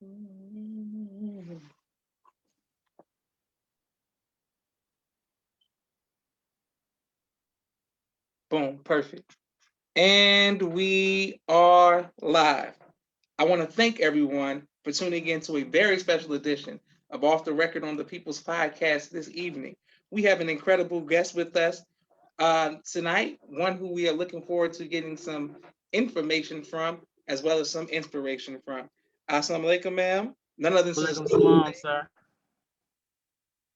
Boom, perfect. And we are live. I want to thank everyone for tuning in to a very special edition of Off the Record on the People's Podcast this evening. We have an incredible guest with us tonight, one who we are looking forward to getting some information from, as well as some inspiration from. Assalamu alaikum, ma'am. None other than Sis Walaikum Sajada salam, Bey. sir.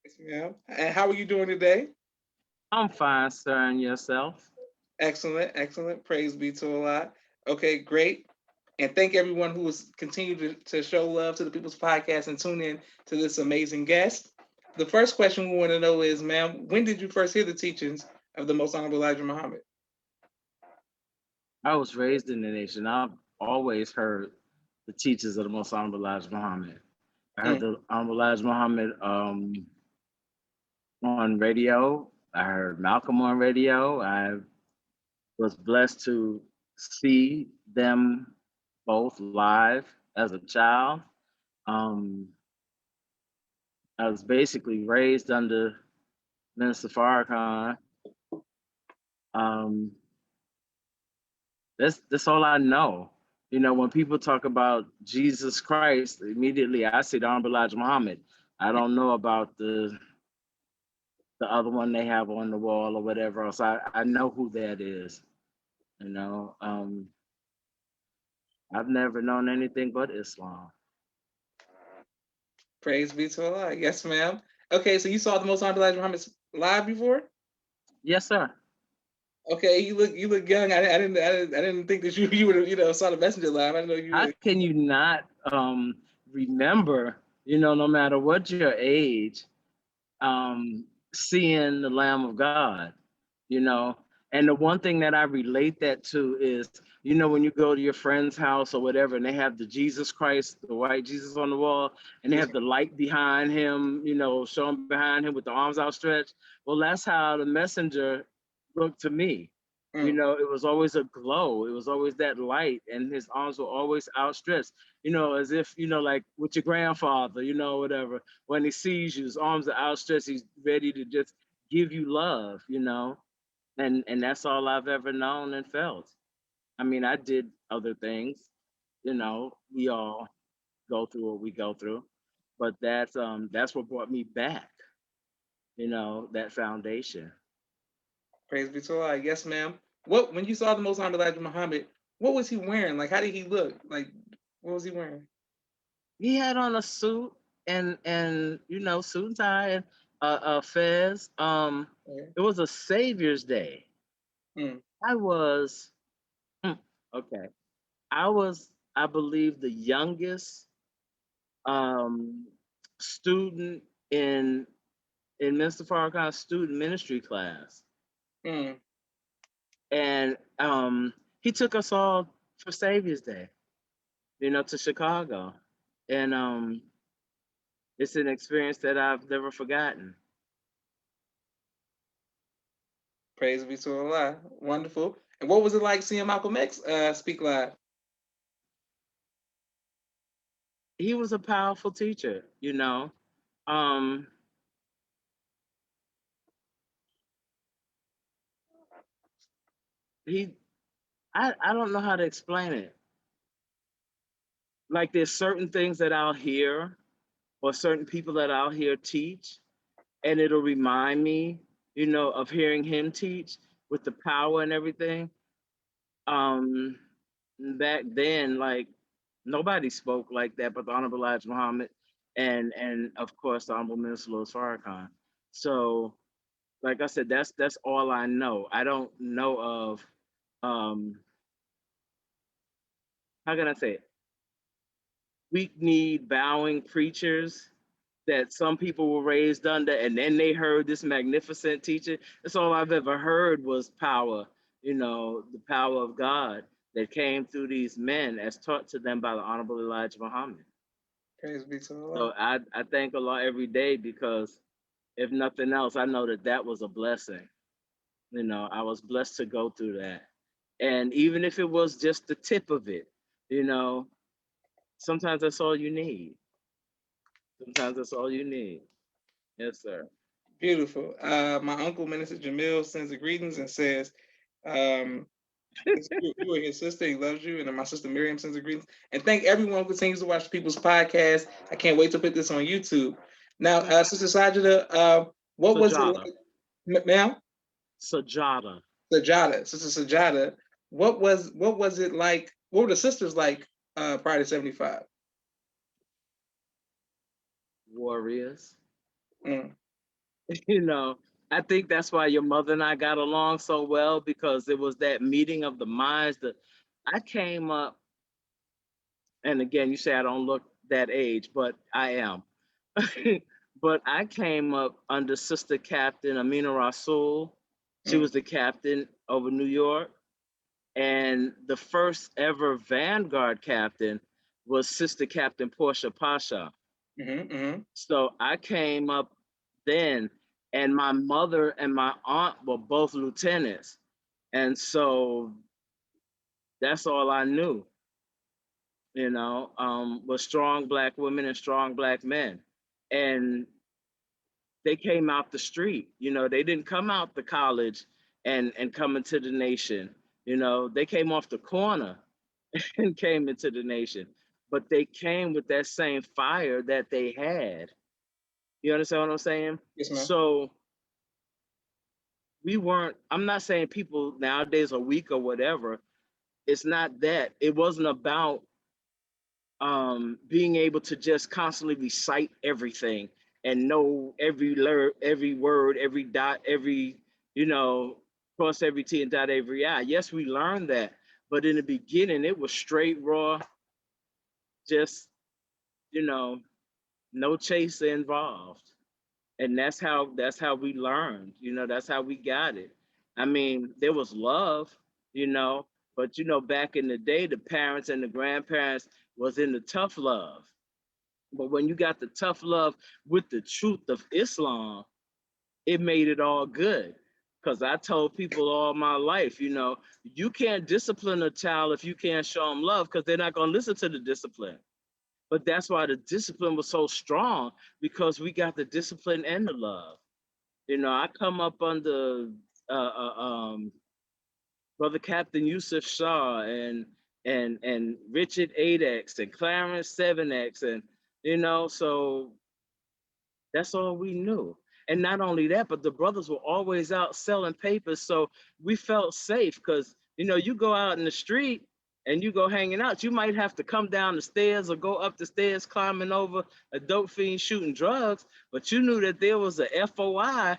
Yes, ma'am. And how are you doing today? I'm fine, sir, and yourself? Excellent, excellent. Praise be to Allah. Okay, great. And thank everyone who has continued to show love to the People's Podcast and tune in to this amazing guest. The first question we want to know is, ma'am, when did you first hear the teachings of the Most Honorable Elijah Muhammad? I was raised in the nation. I've always heard the teachers of the Most Honorable Elijah Muhammad. I heard Mm, the Honorable Elijah Muhammad on radio. I heard Malcolm on radio. I was blessed to see them both live as a child. Um, I was basically raised under Minister Farrakhan. Um, that's all I know. You know, when people talk about Jesus Christ, immediately I see the Honorable Elijah Muhammad. I don't know about the other one they have on the wall or whatever else. I know who that is. You know, I've never known anything but Islam. praise be to Allah. Yes, ma'am. Okay, so you saw the Most Honorable Elijah Muhammad live before? Yes, sir. Okay, you look young. I didn't think that you would have saw the messenger live. I didn't know you How would. can you not remember? You know, no matter what your age, seeing the Lamb of God, you know. And the one thing that I relate that to is, you know, when you go to your friend's house or whatever, and they have the Jesus Christ, the white Jesus on the wall, and they Yes, have the light behind him, you know, showing behind him with the arms outstretched. Well, that's how the messenger looked to me. You ma'am. know, it was always a glow. It was always that light, and his arms were always outstretched. You know, as if, you know, like with your grandfather, you know, whatever. When he sees you, his arms are outstretched. He's ready to just give you love. You know, and that's all I've ever known and felt. I mean, I did other things. You know, we all go through what we go through, but that's what brought me back. You know, that foundation. Praise be to Allah. Yes, ma'am. What when you saw the Most Honorable Elijah Muhammad, what was he wearing? Like, how did he look? Like, what was he wearing? He had on a suit and you know, suit and tie and a fez. Okay. It was a Savior's Day. Mm, I was hmm, okay. I was, I believe, the youngest um, student in Mr. Farrakhan's student ministry class, mm. and he took us all for Savior's Day, you know, to Chicago, and it's an experience that I've never forgotten. Praise be to Allah. Wonderful. And what was it like seeing Malcolm X speak live? He was a powerful teacher, you know. Um, he, I don't know how to explain it. Like there's certain things that I'll hear, or certain people that I'll hear teach, and it'll remind me, you know, of hearing him teach with the power and everything. Um, Back then, like nobody spoke like that but the Honorable Elijah Muhammad and of course the Honorable Minister Louis Farrakhan. So, like I said, that's all I know. I don't know of um how can I say it? Weak kneed bowing preachers that some people were raised under, and then they heard this magnificent teaching. That's all I've ever heard was power, you know, the power of God that came through these men as taught to them by the Honorable Elijah Muhammad. Praise be to So Allah. I thank Allah every day because if nothing else, I know that that was a blessing. You know, I was blessed to go through that. And even if it was just the tip of it, you know, Sometimes that's all you need. Sometimes that's all you need. Yes, sir. Beautiful. My uncle, Minister Jamil, sends the greetings and says, um, you are his sister. He loves you. And then my sister Miriam sends the greetings. And thank everyone who continues to watch people's podcast. I can't wait to put this on YouTube. Now, Sister Sajada, what was it Sajada. like, ma'am? Sajada. Sajada, Sister Sajada, what was it like? What were the sisters like prior to 75? Warriors. Mm. You know, I think that's why your mother and I got along so well, because it was that meeting of the minds. That I came up, and again, you say I don't look that age, but I am. But I came up under Sister Captain Amina Rasul. She was the captain over New York. And the first ever Vanguard captain was Sister Captain Portia Pasha. So I came up then, and my mother and my aunt were both lieutenants. And so that's all I knew, was strong Black women and strong Black men. And they came out the street, they didn't come out the college and come into the nation. They came off the corner and came into the nation, but they came with that same fire that they had. You understand what I'm saying? Yes, ma'am. So I'm not saying people nowadays are weak or whatever. It's not that. It wasn't about being able to just constantly recite everything and know every word, every dot, cross every T and dot every I. Yes, we learned that, but in the beginning, it was straight raw, just, no chase involved. And that's how we learned, that's how we got it. I mean, there was love, but back in the day, the parents and the grandparents was in the tough love. But when you got the tough love with the truth of Islam, it made it all good. Because I told people all my life, you can't discipline a child if you can't show them love, because they're not going to listen to the discipline. But that's why the discipline was so strong, because we got the discipline and the love. I come up under Brother Captain Yusuf Shaw and Richard 8X and Clarence 7X, and so that's all we knew. And not only that, but the brothers were always out selling papers, so we felt safe, because you go out in the street and you go hanging out, you might have to come down the stairs or go up the stairs climbing over a dope fiend shooting drugs, but you knew that there was a FOI,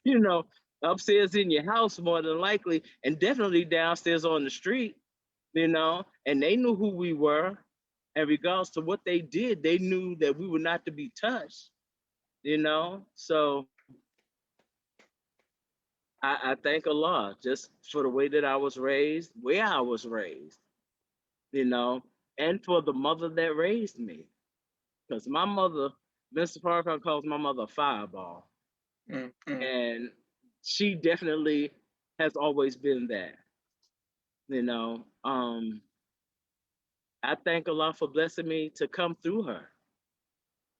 you know, upstairs in your house more than likely, and definitely downstairs on the street, and they knew who we were. And regards to what they did, they knew that we were not to be touched, So I thank Allah just for the way that I was raised, where I was raised, and for the mother that raised me. Because my mother, Mr. Farrakhan calls my mother a fireball. And she definitely has always been that. I thank Allah for blessing me to come through her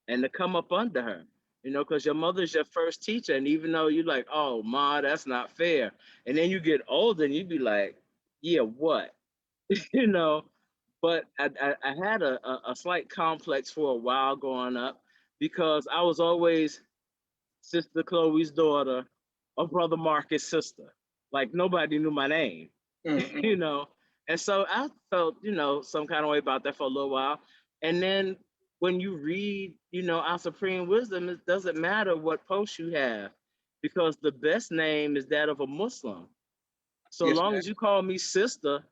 and to come up under her, because your mother's your first teacher. And even though you're like, oh, Ma, that's not fair. And then you get older and you be like, yeah, what? But I had a slight complex for a while growing up, because I was always Sister Chloe's daughter or Brother Marcus' sister. Like, nobody knew my name, And so I felt, some kind of way about that for a little while. And then when you read, our supreme wisdom, it doesn't matter what post you have, because the best name is that of a Muslim. So Yes, long ma'am. as you call me sister,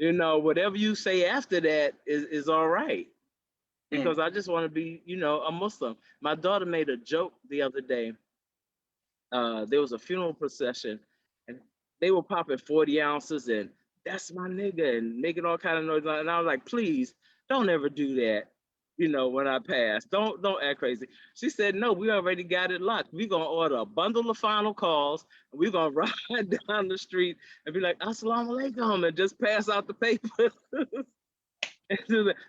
whatever you say after that is all right. Because I just want to be, a Muslim. My daughter made a joke the other day. There was a funeral procession, and they were popping 40 ounces and that's my nigga and making all kind of noise. And I was like, please don't ever do that. When I pass, don't act crazy. She said, no, we already got it locked. We're gonna order a bundle of final calls, and we're gonna ride down the street and be like, Assalamu alaikum, and just pass out the paper.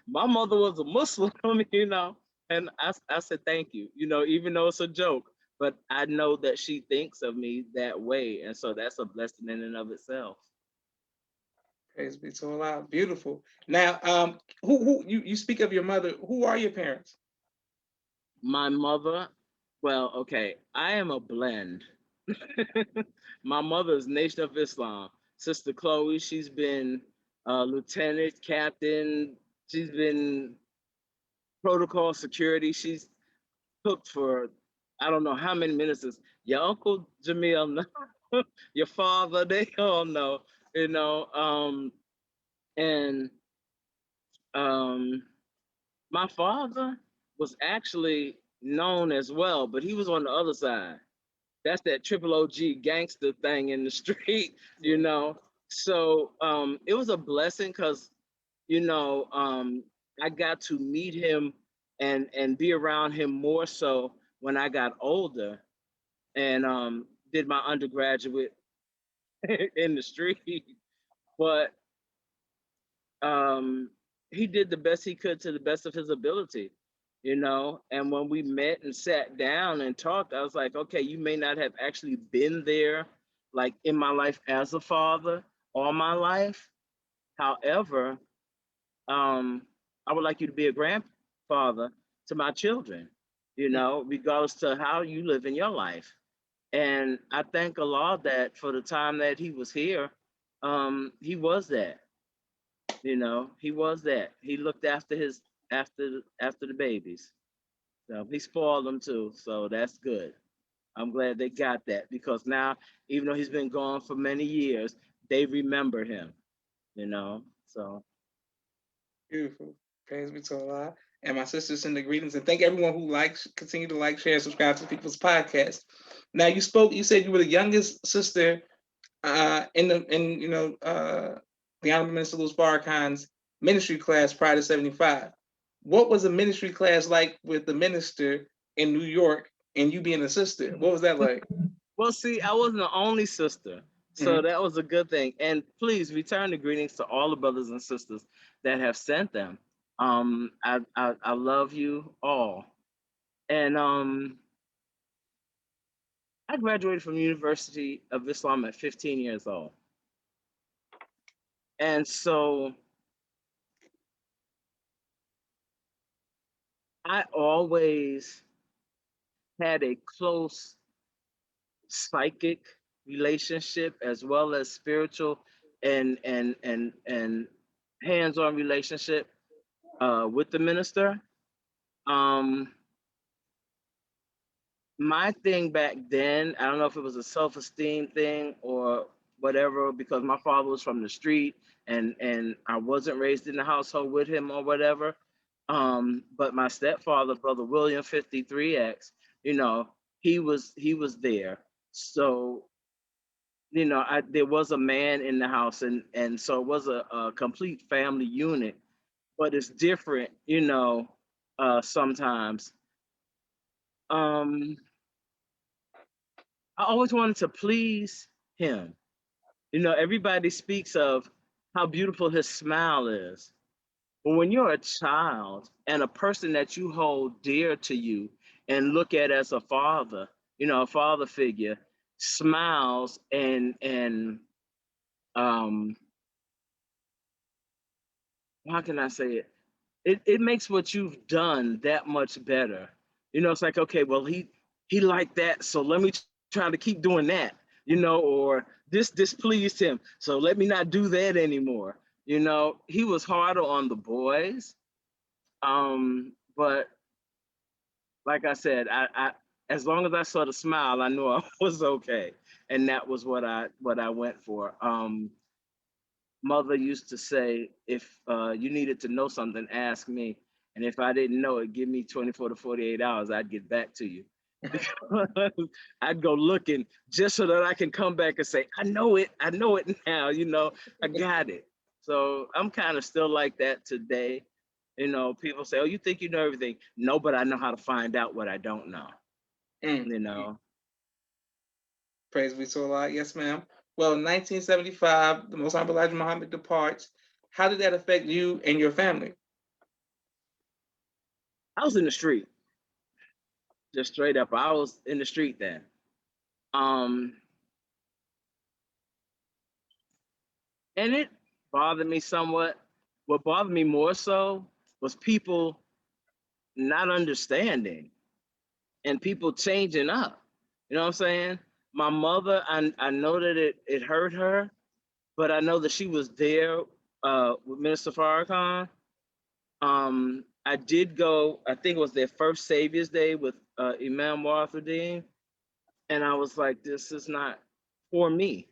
My mother was a Muslim, you know, and I said thank you, you know, even though it's a joke, but I know that she thinks of me that way, and so that's a blessing in and of itself. Praise be to Allah. Beautiful. Now, who you speak of your mother? Who are your parents? My mother, well, okay, I am a blend. My mother is Nation of Islam. Sister Chloe, she's been lieutenant, captain. She's been protocol security. She's cooked for I don't know how many ministers. Your uncle Jamil, know. Your father, they all know. You know, and um, my father was actually known as well, but he was on the other side. That's that triple OG gangster thing in the street, you know. So it was a blessing because you know I got to meet him and be around him more so when I got older and did my undergraduate in the street. But um, he did the best he could to the best of his ability, you know. And when we met and sat down and talked, I was like, okay, you may not have actually been there, like in my life as a father all my life. However, um, I would like you to be a grandfather to my children, you know, regardless to how you live in your life. And I thank Allah that for the time that he was here, he was that. You know, he was that. He looked after his after the babies. So he spoiled them too. So that's good. I'm glad they got that because now, even though he's been gone for many years, they remember him. You know, so Beautiful. Praise be to Allah. And my sisters send the greetings and thank everyone who likes, continue to like, share, subscribe to People's Podcast. Now you spoke, you said you were the youngest sister in the Honorable Minister Louis Farrakhan's ministry class prior to 75. What was a ministry class like with the minister in New York and you being a sister? What was that like? well, see, I wasn't the only sister, so Mm-hmm. that was a good thing. And please return the greetings to all the brothers and sisters that have sent them. I love you all, and I graduated from the University of Islam at 15 years old. And so I always had a close psychic relationship as well as spiritual and hands-on relationship with the minister. Um, my thing back then, I don't know if it was a self-esteem thing or whatever, because my father was from the street and I wasn't raised in the household with him or whatever. But my stepfather, brother William 53X, you know, he was there. So, you know, there was a man in the house and so it was a complete family unit, but it's different, you know, sometimes. Um, I always wanted to please him. You know, everybody speaks of how beautiful his smile is. But when you're a child and a person that you hold dear to you and look at as a father, you know, a father figure, smiles and um how can I say it? It makes what you've done that much better. You know, it's like, okay, well, he liked that, so let me try to keep doing that, you know, or this displeased him, so let me not do that anymore. You know, he was harder on the boys. But like I said, I as long as I saw the smile, I knew I was okay. And that was what I went for. Mother used to say, if you needed to know something, ask me. And if I didn't know it, give me 24 to 48 hours, I'd get back to you. I'd go looking just so that I can come back and say, I know it now, you know, I got it. So I'm kind of still like that today. You know, people say, oh, you think you know everything. No, but I know how to find out what I don't know, Mm. you know. Praise be to Allah. Yes, ma'am. Well, in 1975, the Most Honorable Elijah Muhammad departs. How did that affect you and your family? I was in the street, just straight up. I was in the street then. Um, and it bothered me somewhat. What bothered me more so was people not understanding and people changing up. You know what I'm saying? My mother, I know that it hurt her, but I know that she was there with Minister Farrakhan. I did go, I think it was their first Savior's Day with Imam Wafuddin, and I was like, this is not for me.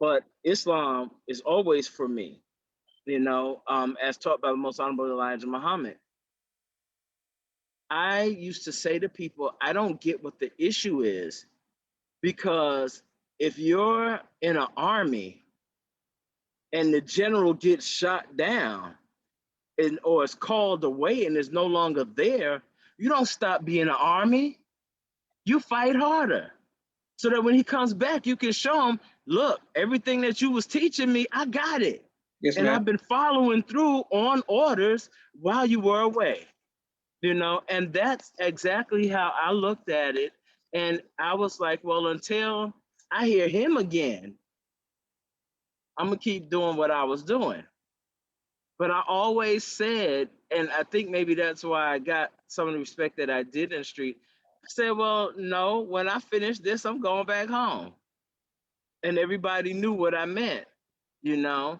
But Islam is always for me, as taught by the Most Honorable Elijah Muhammad. I used to say to people, I don't get what the issue is, because if you're in an army and the general gets shot down or is called away and is no longer there, you don't stop being an army. You fight harder so that when he comes back, you can show him, look, everything that you was teaching me, I got it. Yes, And ma'am. I've been following through on orders while you were away, and that's exactly how I looked at it. And I was like, well, until I hear him again, I'm gonna keep doing what I was doing. But I always said, and I think maybe that's why I got some of the respect that I did in the street. I said, well, no, when I finish this, I'm going back home. And everybody knew what I meant, you know.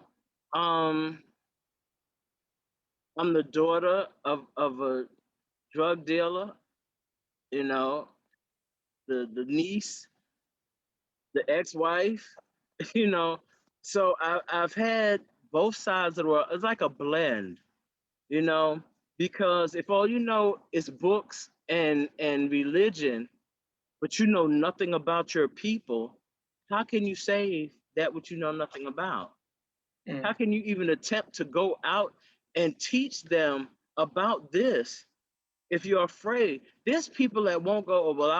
Um, I'm the daughter of a drug dealer, you know, the niece, the ex-wife, you know. So I've had both sides of the world. It's like a blend, you know, because if all you know is books and religion, but you know nothing about your people, how can you save that which you know nothing about? Mm. How can you even attempt to go out and teach them about this if you're afraid? There's people that won't go, oh, well,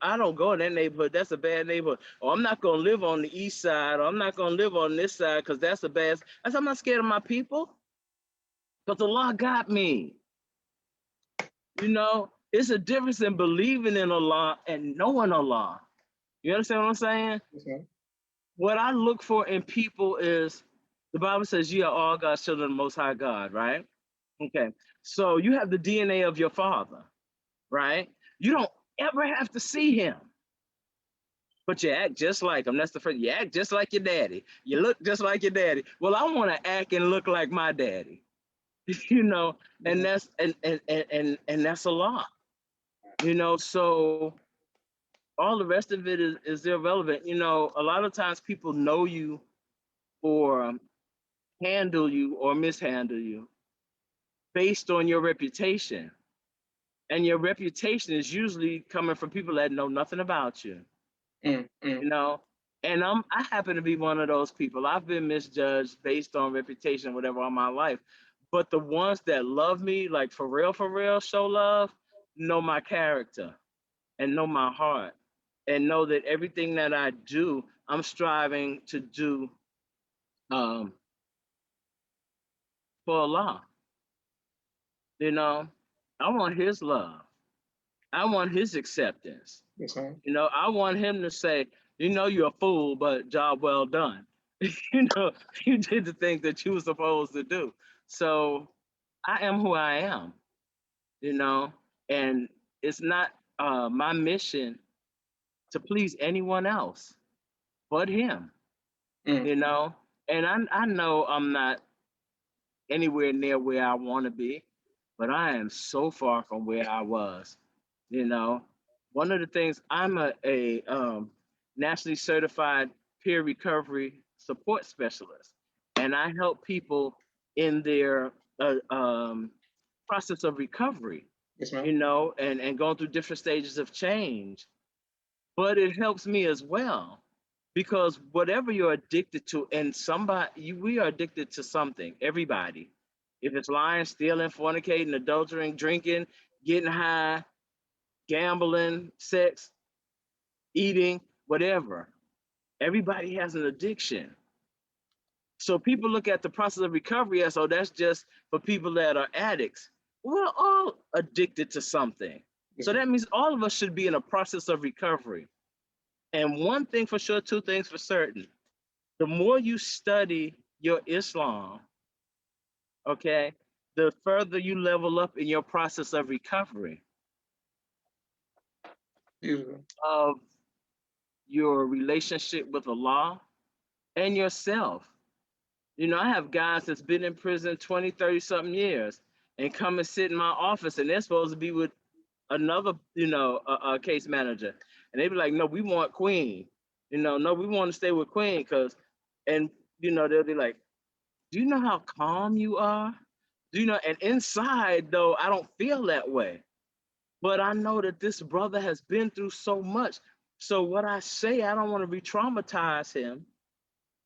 I don't go in that neighborhood. That's a bad neighborhood. Or I'm not gonna live on the east side, or I'm not gonna live on this side because that's a bad. I said, I'm not scared of my people, because the law got me. It's a difference in believing in Allah and knowing Allah. You understand what I'm saying? Yes, ma'am. What I look for in people is, the Bible says, "You are all God's children, the Most High God," right? Okay. So you have the DNA of your father, right? You don't ever have to see him, but you act just like him. That's the first. You act just like your daddy. You look just like your daddy. Well, I want to act and look like my daddy, Yes, and ma'am. and that's a lot, So all the rest of it is irrelevant. A lot of times people know you or handle you or mishandle you based on your reputation. And your reputation is usually coming from people that know nothing about you, Mm, mm. you know. And I happen to be one of those people. I've been misjudged based on reputation, whatever, all my life. But the ones that love me, like for real, show love, know my character and know my heart and know that everything that I do, I'm striving to do um, for Allah. You know, I want His love. I want His acceptance. Yes, ma'am. I want Him to say, you're a fool, but job well done. You did the thing that you were supposed to do. So I am who I am, you know, and it's not my mission to please anyone else but Him, Mm. you know. And I know I'm not anywhere near where I want to be, but I am so far from where I was. You know, one of the things, I'm a nationally certified peer recovery support specialist, and I help people in their process of recovery. Yes, ma'am. And going through different stages of change. But it helps me as well, because whatever you're addicted to, and we are addicted to something, everybody. If it's lying, stealing, fornicating, adultering, drinking, getting high, gambling, sex, eating, whatever. Everybody has an addiction. So people look at the process of recovery as, oh, that's just for people that are addicts. We're all addicted to something. Yes, So sir. that means all of us should be in a process of recovery. And one thing for sure, two things for certain. The more you study your Islam, okay, the further you level up in your process of recovery Beautiful. of your relationship with Allah and yourself. You know, I have guys that's been in prison 20, 30 something years and come and sit in my office and they're supposed to be with another, case manager. And they be like, no, we want Queen. No, we want to stay with Queen because, and, they'll be like, do you know how calm you are? Do you know? And inside, though, I don't feel that way. But I know that this brother has been through so much. So what I say, I don't want to re-traumatize him.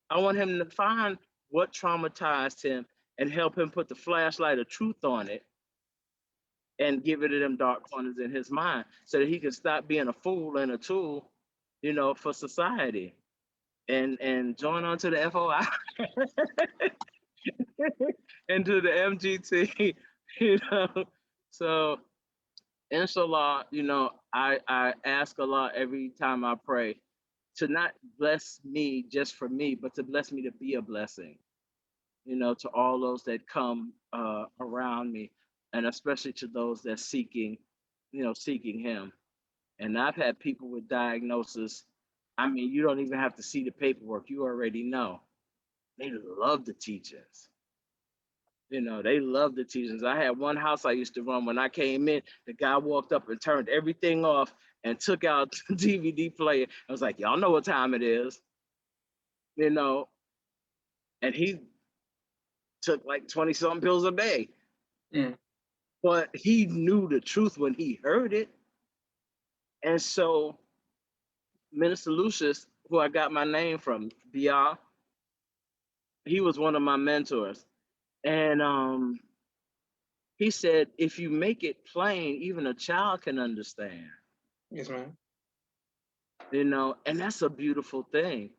I want him to find what traumatized him and help him put the flashlight of truth on it and give it to them dark corners in his mind so that he can stop being a fool and a tool, for society and join on to the FOI and to the MGT, you know. So inshallah, I ask Allah every time I pray to not bless me just for me, but to bless me to be a blessing, to all those that come around me, and especially to those that seeking Him. And I've had people with diagnosis. I mean, you don't even have to see the paperwork; you already know. They love the teachings. They love the teachings. I had one house I used to run. When I came in, the guy walked up and turned everything off and took out the DVD player. I was like, y'all know what time it is, you know. And he took like 20 something pills a day. Mm. But he knew the truth when he heard it. And so Minister Lucius, who I got my name from, BR, he was one of my mentors. And he said, if you make it plain, even a child can understand. Yes, ma'am. And that's a beautiful thing,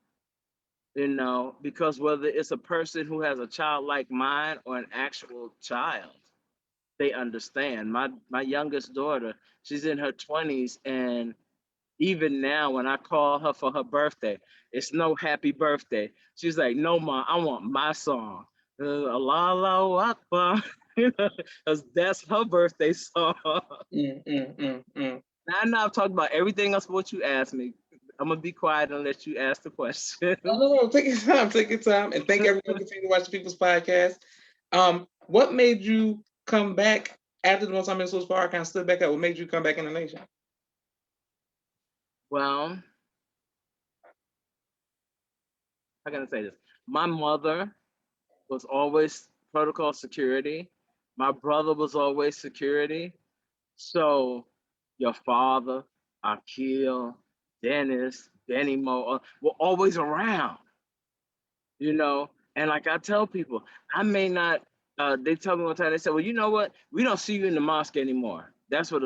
because whether it's a person who has a childlike mind or an actual child, they understand. My youngest daughter, she's in her 20s, and even now when I call her for her birthday, it's no happy birthday. She's like, no, Ma, I want my song. Allahu Akbar. Because that's her birthday song. Now I know I've talked about everything else what you asked me. I'm gonna be quiet and let you ask the question. No, take your time. Take your time, and thank everyone for continuing to watch the People's Podcast. What made you come back after the multi-million source Farrakhan stood back up? What made you come back in the nation? Well, how can I say this? My mother was always protocol security. My brother was always security. So your father, Akil, Dennis, Benny Mo were always around, And like I tell people, I may not, they tell me one time, they said, well, you know what? We don't see you in the mosque anymore. That's what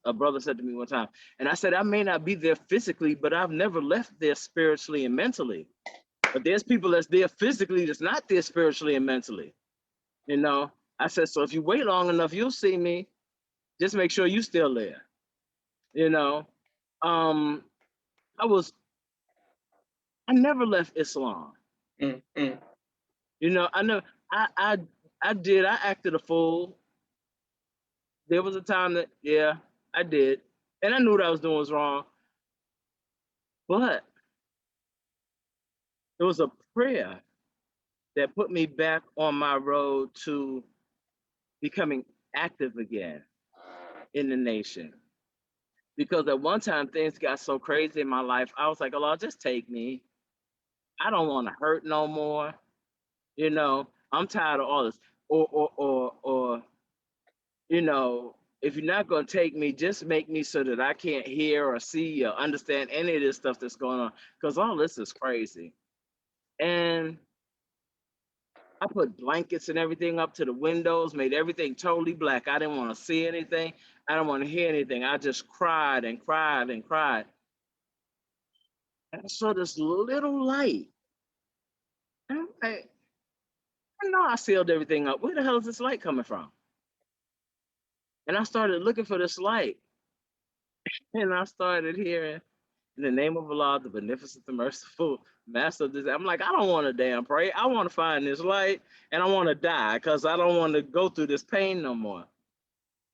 a brother said to me one time. And I said, I may not be there physically, but I've never left there spiritually and mentally. But there's people that's there physically that's not there spiritually and mentally. I said, so if you wait long enough, you'll see me. Just make sure you still there. You know, um, I never left Islam. Mm, mm. I know I did. I acted a fool. There was a time that, yeah, I did. And I knew what I was doing was wrong. But it was a prayer that put me back on my road to becoming active again in the nation. Because at one time things got so crazy in my life, I was like, oh, just take me. I don't want to hurt no more. I'm tired of all this. Or if you're not gonna take me, just make me so that I can't hear or see or understand any of this stuff that's going on. Because all this is crazy. And I put blankets and everything up to the windows, made everything totally black. I didn't want to see anything. I don't want to hear anything. I just cried and cried and cried. And I saw this little light. And I'm like, I know I sealed everything up. Where the hell is this light coming from? And I started looking for this light. And I started hearing, in the name of Allah, the beneficent, the merciful, master of this. I'm like, I don't want to damn pray. I want to find this light and I want to die because I don't want to go through this pain no more.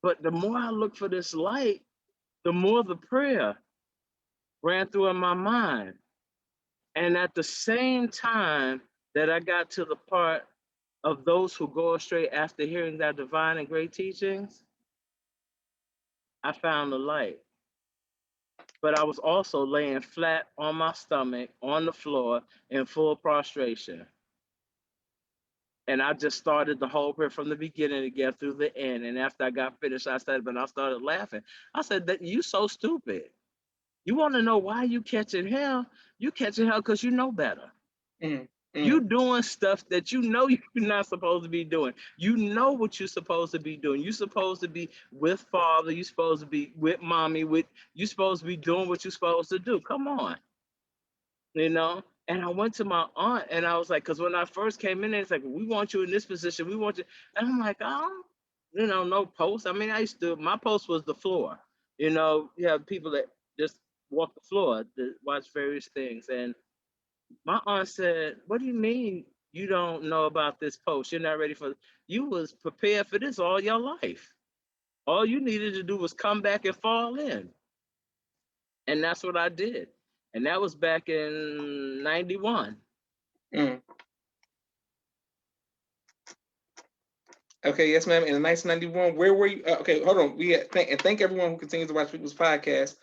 But the more I look for this light, the more the prayer ran through in my mind. And at the same time that I got to the part of those who go astray after hearing that divine and great teachings, I found the light. But I was also laying flat on my stomach on the floor in full prostration. And I just started the whole prayer from the beginning to get through the end. And after I got finished, I started laughing. I said, that you so stupid. You want to know why you catching hell? You catching hell because you know better. You doing stuff that you know you're not supposed to be doing. You know what you're supposed to be doing. You're supposed to be with father. You're supposed to be with mommy. You're supposed to be doing what you're supposed to do. Come on, you know. And I went to my aunt and I was like, because when I first came in there, it's like, we want you in this position. We want you. And I'm like, oh, no post. I mean, my post was the floor. You know, you have people that just walk the floor to watch various things. And my aunt said, what do you mean you don't know about this post? You're not ready for it. You was prepared for this all your life. All you needed to do was come back and fall in. And that's what I did. And that was back in 91. Okay, yes, ma'am. In 1991, where were you? Okay, hold on. Thank everyone who continues to watch people's podcast.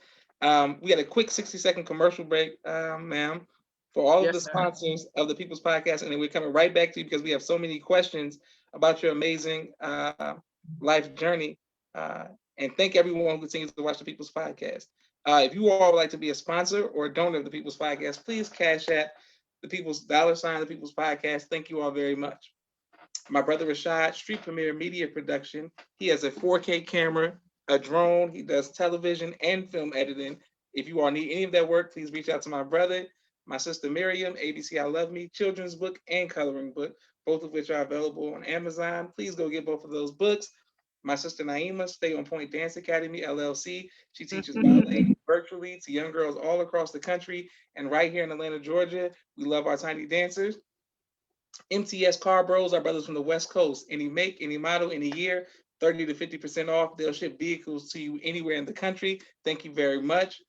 We had a quick 60-second commercial break, ma'am, for all of the sponsors of the People's Podcast, and then we're coming right back to you because we have so many questions about your amazing life journey. And thank everyone who continues to watch the People's Podcast. If you all would like to be a sponsor or a donor of the People's Podcast, please cash at the People's $, the People's Podcast. Thank you all very much. My brother Rashad, Street Premiere Media Production. He has a 4K camera, a drone. He does television and film editing. If you all need any of that work, please reach out to my brother. My sister Miriam, ABC I Love Me, children's book and coloring book, both of which are available on Amazon. Please go get both of those books. My sister Naima, Stay on Point Dance Academy, LLC. She teaches ballet virtually to young girls all across the country and right here in Atlanta, Georgia. We love our tiny dancers. MTS Car Bros, our brothers from the West Coast. Any make, any model, any year, 30 to 50% off. They'll ship vehicles to you anywhere in the country. Thank you very much.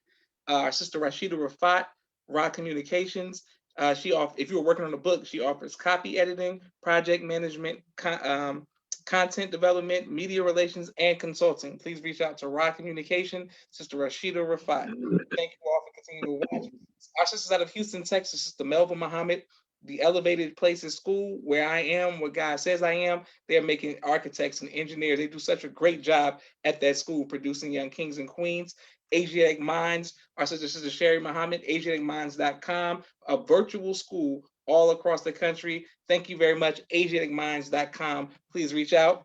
Our sister Rashida Rafat, Raw Communications. If you're working on a book, she offers copy editing, project management, content development, media relations, and consulting. Please reach out to Raw Communication, Sister Rashida Rafat. Thank you all for continuing to watch. Our sisters out of Houston, Texas, Sister Melva Muhammad, the Elevated Places School, where I am, where God says I am. They're making architects and engineers. They do such a great job at that school, producing young kings and queens. Asiatic Minds, our sister Sherry Muhammad, AsiaticMinds.com, a virtual school all across the country. Thank you very much, AsiaticMinds.com. Please reach out.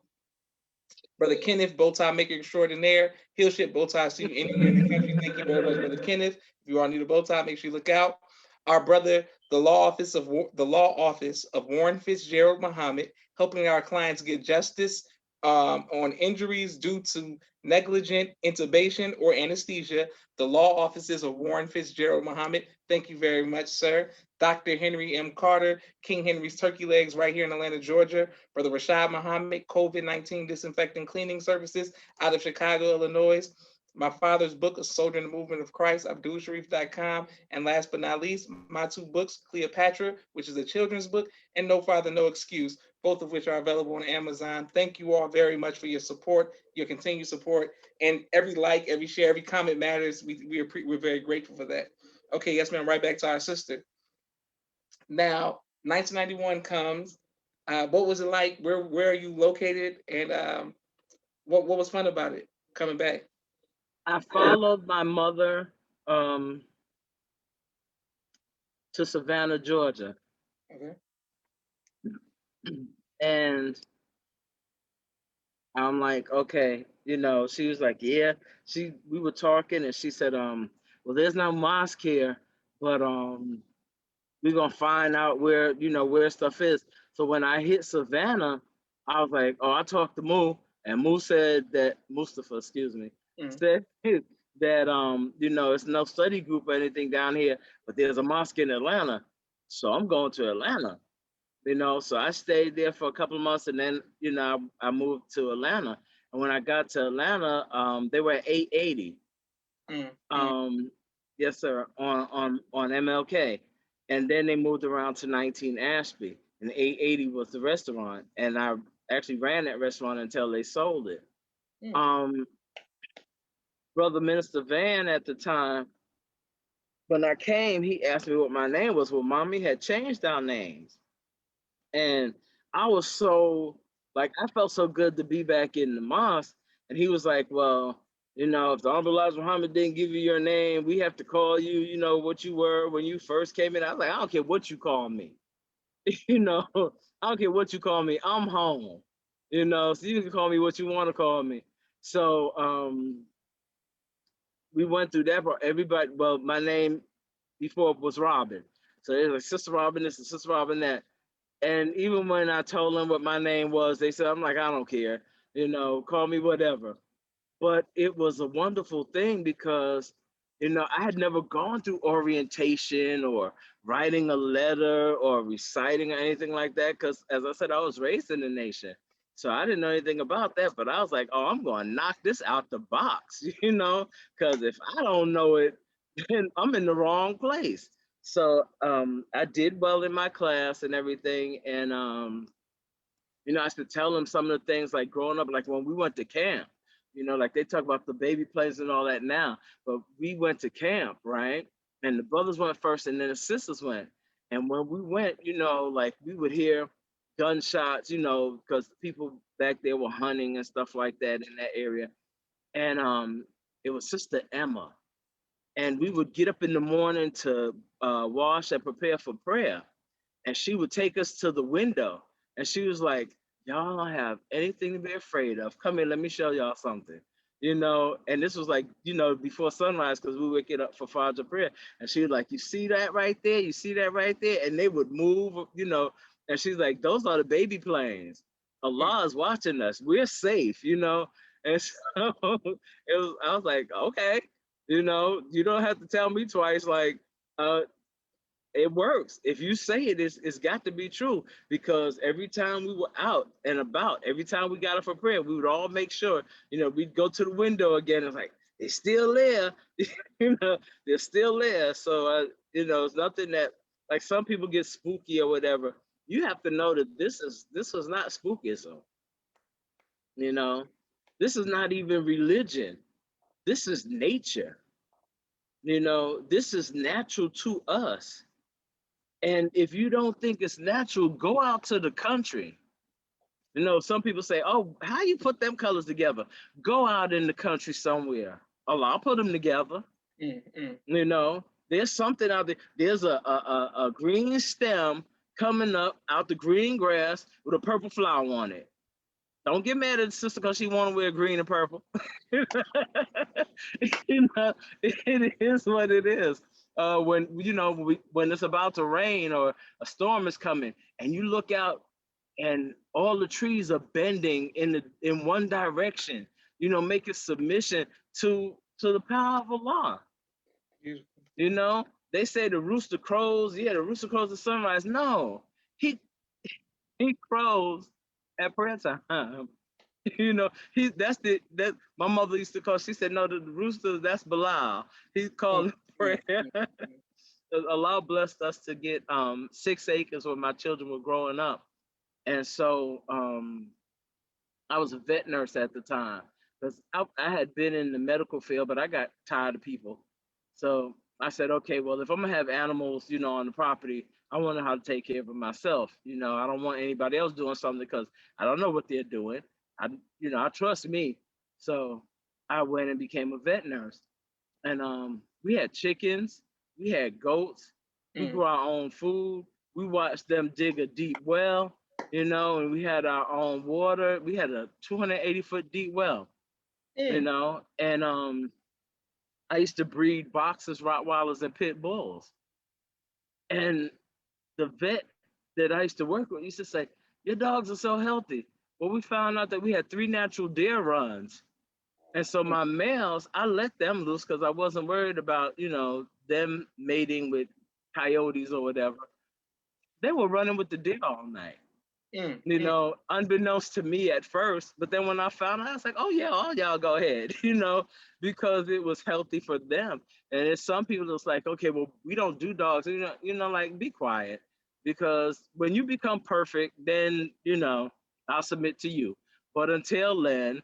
Brother Kenneth, bow tie maker extraordinaire. He'll ship bow ties to you anywhere in the country. Thank you very much, Brother Kenneth. If you all need a bow tie, make sure you look out. Our brother, the law office of Warren Fitzgerald Muhammad, helping our clients get justice on injuries due to negligent intubation or anesthesia. The law offices of Warren Fitzgerald Muhammad. Thank you very much, sir. Dr. Henry M. Carter, King Henry's Turkey Legs, right here in Atlanta, Georgia. Brother Rashad Muhammad, COVID-19 disinfecting cleaning services out of Chicago, Illinois. My father's book, A Soldier in the Movement of Christ, AbdulSharif.com. And last but not least, my two books, Cleopatra, which is a children's book, and No Father, No Excuse, both of which are available on Amazon. Thank you all very much for your support, your continued support, and every like, every share, every comment matters. We're very grateful for that. Okay, yes, ma'am, right back to our sister. Now, 1991 comes. What was it like? Where are you located? And what was fun about it coming back? I followed my mother to Savannah, Georgia. Okay. And I'm like, okay, she was like, yeah. We were talking and she said, well, there's no mosque here, but we're gonna find out where, where stuff is. So when I hit Savannah, I was like, oh, I talked to Moo, and Moo said that Mustafa, excuse me, said that it's no study group or anything down here, but there's a mosque in Atlanta. So I'm going to Atlanta. So I stayed there for a couple of months, and then I moved to Atlanta. And when I got to Atlanta, they were at 880. Yes, sir, on MLK, and then they moved around to 19 Ashby, and 880 was the restaurant, and I actually ran that restaurant until they sold it. Brother Minister Van at the time, when I came, he asked me what my name was. Well, Mommy had changed our names, and I was so like I felt so good to be back in the mosque, and he was like, well, if the Honorable Elijah Muhammad didn't give you your name, we have to call you, what you were when you first came in. I was like, I don't care what you call me. I don't care what you call me. I'm home. So you can call me what you want to call me. So we went through that. Everybody, well, my name before was Robin. So there's like Sister Robin this and Sister Robin that. And even when I told them what my name was, they said, I'm like, I don't care, call me whatever. But it was a wonderful thing because, I had never gone through orientation or writing a letter or reciting or anything like that. Because as I said, I was raised in the nation. So I didn't know anything about that. But I was like, oh, I'm going to knock this out the box, because if I don't know it, then I'm in the wrong place. So I did well in my class and everything. And, I used to tell them some of the things like growing up, like when we went to camp, like they talk about the baby planes and all that now, but we went to camp, right? And the brothers went first and then the sisters went. And when we went, like we would hear gunshots, because people back there were hunting and stuff like that in that area. And it was Sister Emma. And we would get up in the morning to wash and prepare for prayer. And she would take us to the window. And she was like, y'all don't have anything to be afraid of. Come here, let me show y'all something. And this was like, before sunrise, because we would get up for Fajr prayer. And she was like, you see that right there? You see that right there? And they would move, and she's like, those are the baby planes. Allah is watching us. We're safe, And so I was like, okay, you don't have to tell me twice, like, it works. If you say it's got to be true, because every time we were out and about, every time we got up for prayer, we would all make sure, we'd go to the window again. It's like, they're still there, they're still there. So, it's nothing that, like some people get spooky or whatever. You have to know that this was not spookism. This is not even religion. This is nature. This is natural to us. And if you don't think it's natural, go out to the country. Some people say, oh, how you put them colors together? Go out in the country somewhere. Oh, I'll put them together. There's something out there. There's a green stem coming up out the green grass with a purple flower on it. Don't get mad at the sister because she want to wear green and purple. It is what it is. When when it's about to rain or a storm is coming, and you look out, and all the trees are bending in one direction, making submission to the power of Allah. They say the rooster crows. Yeah, the rooster crows at sunrise. No, he crows at prayer time. That my mother used to call. She said, no, the rooster, that's Bilal. He's calling prayer. Allah blessed us to get 6 acres when my children were growing up. And so I was a vet nurse at the time, because I had been in the medical field, but I got tired of people. So I said, okay, well, if I'm gonna have animals, on the property, I want to know how to take care of it myself. I don't want anybody else doing something because I don't know what they're doing. I trust me. So I went and became a vet nurse. And we had chickens, we had goats, we grew our own food. We watched them dig a deep well, and we had our own water. We had a 280-foot deep well, and I used to breed boxers, Rottweilers, and pit bulls. And the vet that I used to work with used to say, "Your dogs are so healthy." Well, we found out that we had 3 natural deer runs. And so my males, I let them loose because I wasn't worried about, them mating with coyotes or whatever. They were running with the deer all night, mm, mm. unbeknownst to me at first. But then when I found out, I was like, oh, yeah, all y'all go ahead, because it was healthy for them. And it's some people that's like, okay, well, we don't do dogs. Like, be quiet. Because when you become perfect, then, I'll submit to you. But until then,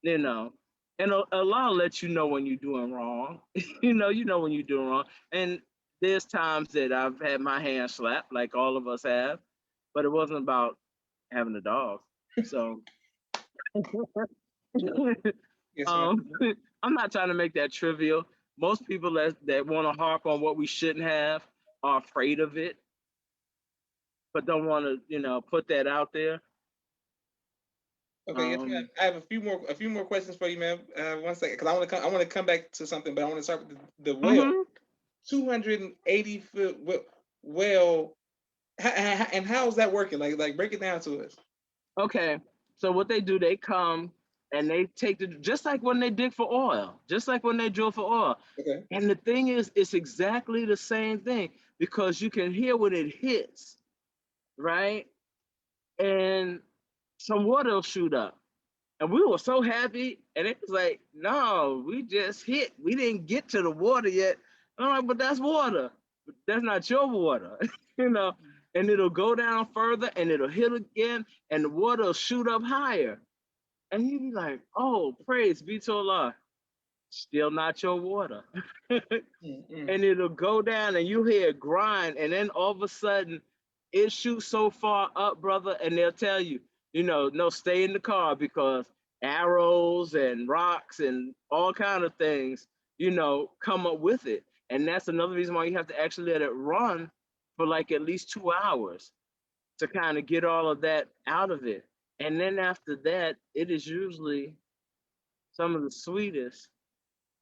you know, and Allah will let you know when you're doing wrong. You know when you're doing wrong. And there's times that I've had my hand slapped, like all of us have, but it wasn't about having a dog. So Yes, ma'am. um, I'm not trying to make that trivial. Most people that want to harp on what we shouldn't have are afraid of it, but don't want to, put that out there. Okay, yes, ma'am. Um, I have a few more questions for you, ma'am. 1 second, because I want to come back to something, but I want to start with the well. mhm. 280 foot well, and how is that working? Like break it down to us. Okay, so what they do, they come and they take just like when they dig for oil, just like when they drill for oil. Okay. And the thing is, it's exactly the same thing because you can hear when it hits, right? And some water will shoot up. And we were so happy. And it was like, no, we just hit. We didn't get to the water yet. And I'm like, but that's water. But that's not your water, you know. And it'll go down further and it'll hit again and the water will shoot up higher. And you'd be like, oh, praise be to Allah. Still not your water. Mm, mm, And it'll go down and you hear it grind. And then all of a sudden, it shoots so far up, brother. And they'll tell you, no, stay in the car because arrows and rocks and all kind of things, come up with it. And that's another reason why you have to actually let it run for like at least 2 hours to kind of get all of that out of it. And then after that, it is usually some of the sweetest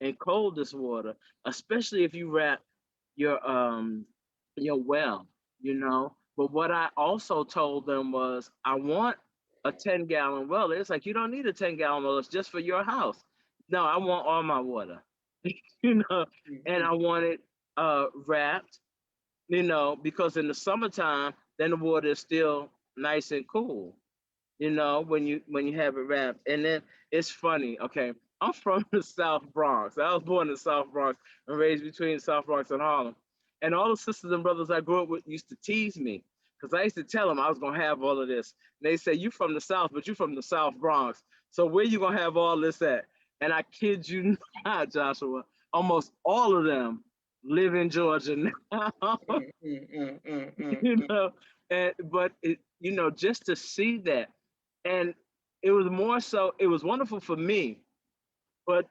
and coldest water, especially if you wrap your well, But what I also told them was I want a 10-gallon well. It's like you don't need a 10-gallon well, it's just for your house. No, I want all my water, you know, mm, and mm. I want it wrapped, because in the summertime, then the water is still nice and cool, when you have it wrapped. And then it's funny, okay. I'm from the South Bronx. I was born in the South Bronx and raised between South Bronx and Harlem. And all the sisters and brothers I grew up with used to tease me because I used to tell them I was gonna have all of this. And they say, "You from the South, but you from the South Bronx. So where you gonna have all this at?" And I kid you not, Joshua, almost all of them live in Georgia now. Mm, mm, mm, mm, mm, you mm. know, but just to see that, and it was more so, it was wonderful for me, but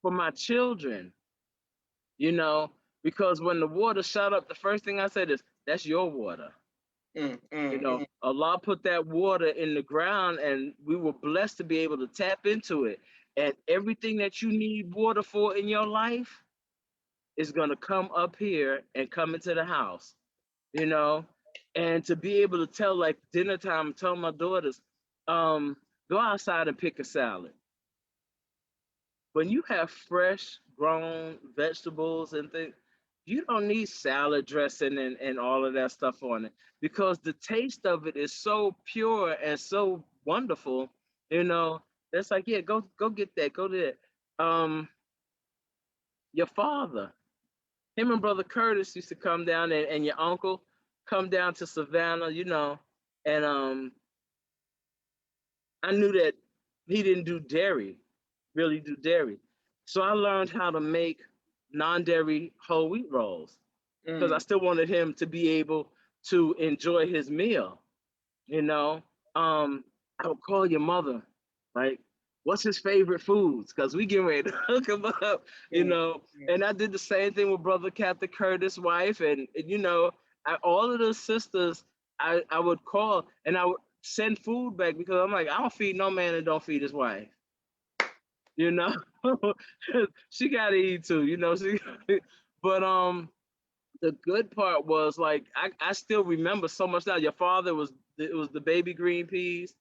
for my children, you know, because when the water shot up, the first thing I said is, "That's your water." Mm, mm, mm. Allah put that water in the ground, and we were blessed to be able to tap into it. And everything that you need water for in your life is gonna come up here and come into the house. you know, and to be able to tell like dinner time, tell my daughters, um, go outside and pick a salad. When you have fresh grown vegetables and things, you don't need salad dressing and all of that stuff on it because the taste of it is so pure and so wonderful, you know. That's like, yeah, go get that, go there. Um, your father, him and brother Curtis used to come down and your uncle come down to Savannah, and I knew that he didn't do dairy, really do dairy. So I learned how to make non-dairy whole wheat rolls because I Mm. still wanted him to be able to enjoy his meal, you know. I would call your mother, like, what's his favorite foods? Because we getting ready to hook him up, Mm, mm. And I did the same thing with brother Captain Curtis' wife, and all of the sisters, I would call and I would send food back because I'm like, I don't feed no man that don't feed his wife, you know. She gotta eat too, She, but the good part was like I still remember so much now. Your father was it was the baby green peas,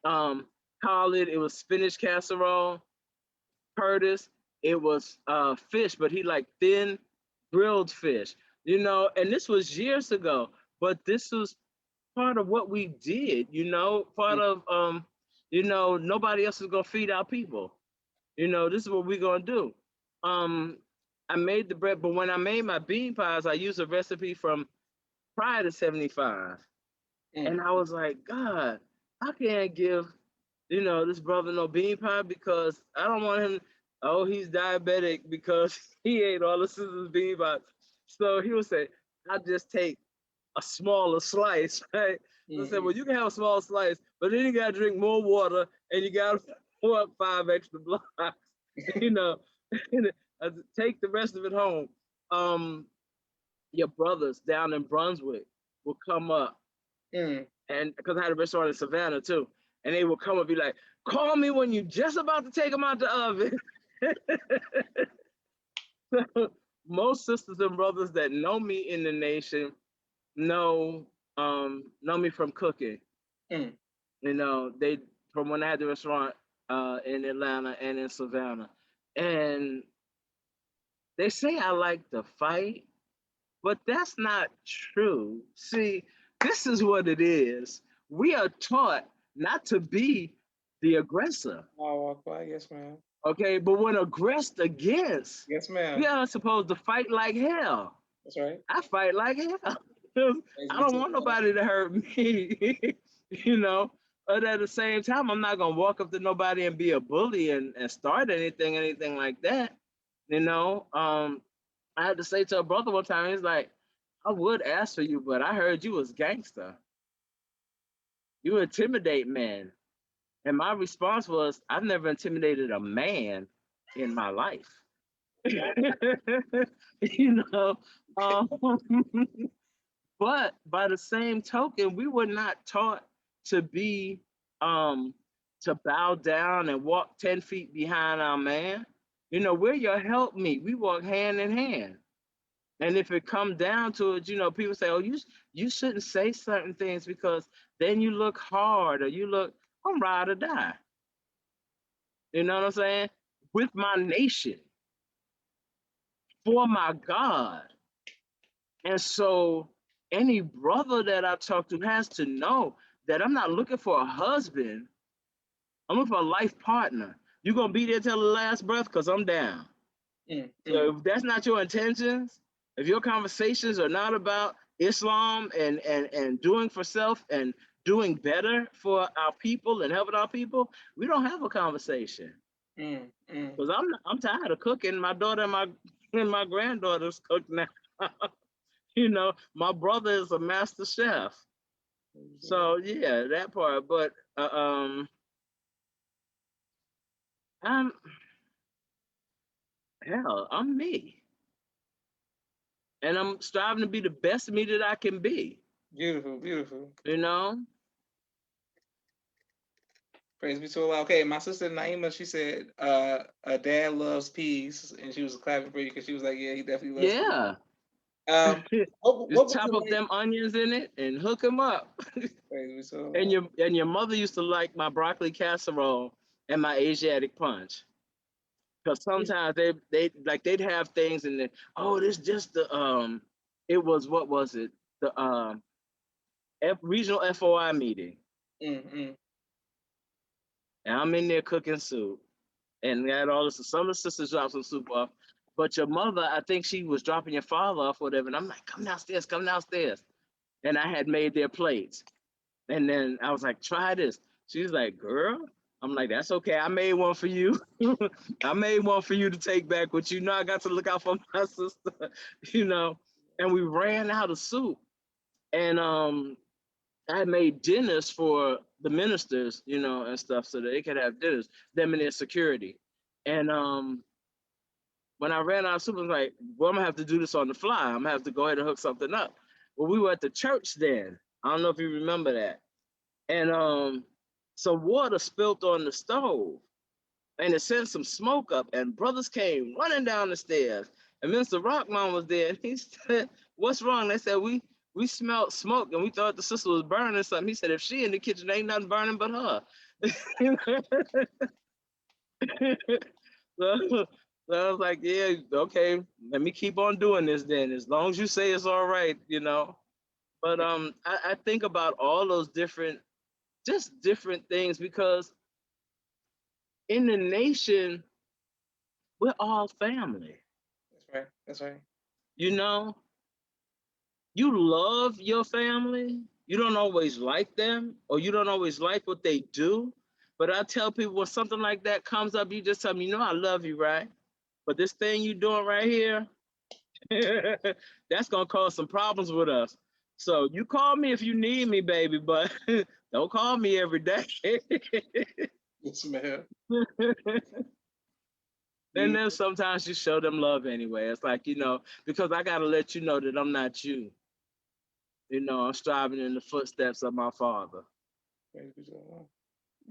um, collard, it was spinach casserole. Curtis, it was fish, but he like thin grilled fish, you know, and this was years ago, but this was part of what we did, you know, part Mm, of you know, nobody else is gonna feed our people. You know, this is what we're gonna do. Um, I made the bread, but when I made my bean pies, I used a recipe from prior to 75. mm, And I was like, God, I can't give, you know, this brother no bean pie because I don't want him, oh, he's diabetic because he ate all the sisters bean pies. So he would say, I'll just take a smaller slice, right? So I said, mm, well, you can have a small slice, but then you gotta drink more water and you gotta pour up 5 extra blocks, you know. Take the rest of it home. Um, your brothers down in Brunswick will come up, mm. and because I had a restaurant in Savannah too, and they will come and be like, call me when you're just about to take them out the oven. So most sisters and brothers that know me in the nation know know me from cooking. Mm. You know, they from when I had the restaurant in Atlanta and in Savannah. And they say I like to fight, but that's not true. See, this is what it is. We are taught not to be the aggressor. I'll walk by. Yes, ma'am. Okay, but when aggressed against, Yes, we ma'am. are supposed to fight like hell. That's right. I fight like hell. Praise I be don't to want God. nobody to hurt me, you know. But at the same time, I'm not gonna walk up to nobody and be a bully and start anything like that. You know. I had to say to a brother one time, he's like, I would ask for you, but I heard you was gangster. You intimidate men. And my response was, I've never intimidated a man in my life. You know, um, but by the same token, we were not taught to be um to bow down and walk 10 feet behind our man. You know, we're your helpmeet. We walk hand in hand. And if it come down to it, you know, people say, "Oh, you shouldn't say certain things because then you look hard or you look." I'm ride or die. You know what I'm saying? With my nation, for my God. And so any brother that I talk to has to know that I'm not looking for a husband. I'm looking for a life partner. You gonna be there till the last breath? Cause I'm down. Mm, mm. So if that's not your intentions, if your conversations are not about Islam and doing for self and doing better for our people and helping our people, we don't have a conversation. Mm, mm. Because I'm tired of cooking. My daughter and my granddaughters cook now. You know, my brother is a master chef. So yeah, that part. But I'm hell, I'm me, and I'm striving to be the best me that I can be. Beautiful, beautiful. You know, Praise be to Allah. Okay, my sister Naima, she said, dad loves peas, and she was clapping for you because she was like, yeah, he definitely loves peas. yeah. Um, what Just was chop your up them onions in it and hook them up. praise be to And Allah. your mother used to like my broccoli casserole and my Asiatic punch. Because sometimes they like they'd have things in there. Oh, this just the it was what was it? The regional FOI meeting. Mm, mm, And I'm in there cooking soup. And we had all this some of the sisters dropped some soup off. But your mother, I think she was dropping your father off, or whatever. And I'm like, come downstairs, come downstairs. And I had made their plates. And then I was like, try this. She's like, girl. I'm like, that's okay. I made one for you. I made one for you to take back, but you know, I got to look out for my sister, you know. And we ran out of soup. And I made dinners for the ministers, you know, and stuff, so that they could have dinners, them and their security. And when I ran out of soup, I was like, well, I'm gonna have to do this on the fly. I'm gonna have to go ahead and hook something up. Well, we were at the church then. I don't know if you remember that. And some water spilled on the stove and it sent some smoke up, and brothers came running down the stairs. And Mr. Rockman was there, and he said, what's wrong? They said, we smelled smoke and we thought the sister was burning something. He said, if she in the kitchen, ain't nothing burning but her. so, so I was like, yeah, okay, let me keep on doing this then. As long as you say it's all right, you know. But I think about all those different, just different things because in the nation, we're all family. That's right. That's right. You know, you love your family. You don't always like them, or you don't always like what they do. But I tell people when something like that comes up, you just tell them, you know, I love you, right? But this thing you doing right here, that's gonna cause some problems with us. So you call me if you need me, baby, but don't call me every day. Yes, ma'am. And then sometimes you show them love anyway. It's like, you know, because I gotta let you know that I'm not you. You know, I'm striving in the footsteps of my father.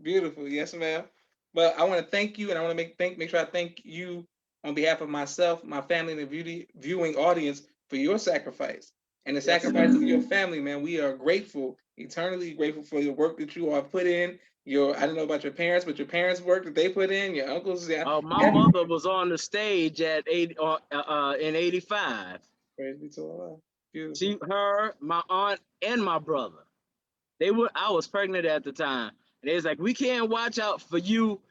Beautiful. Yes, ma'am. But I want to thank you, and I want to make sure I thank you on behalf of myself, my family, and the viewing audience for your sacrifice and the Yes, sacrifice of your family, man. We are grateful, eternally grateful for the work that you all put in. I don't know about your parents, but your parents' work that they put in, your uncles. Yeah. Oh, my mother was on the stage at in '85. Praise be to Allah. She, Beautiful. her, my aunt, and my brother. I was pregnant at the time, and they was like, we can't watch out for you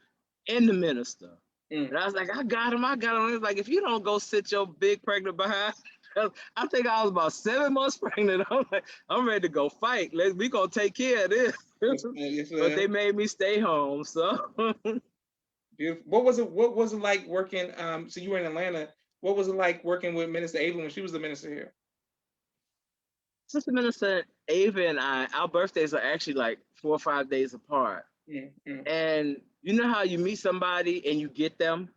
and the minister. And I was like, I got him. It was like, if you don't go sit your big pregnant behind, I think I was about 7 months pregnant. I'm like, I'm ready to go fight. We gonna take care of this. Yes, ma'am. Yes, But ma'am. they made me stay home. So Beautiful. What was it like working? So you were in Atlanta. What was it like working with Minister Ava when she was the minister here? Sister Minister Ava and our birthdays are actually like 4 or 5 days apart. And you know how you meet somebody and you get them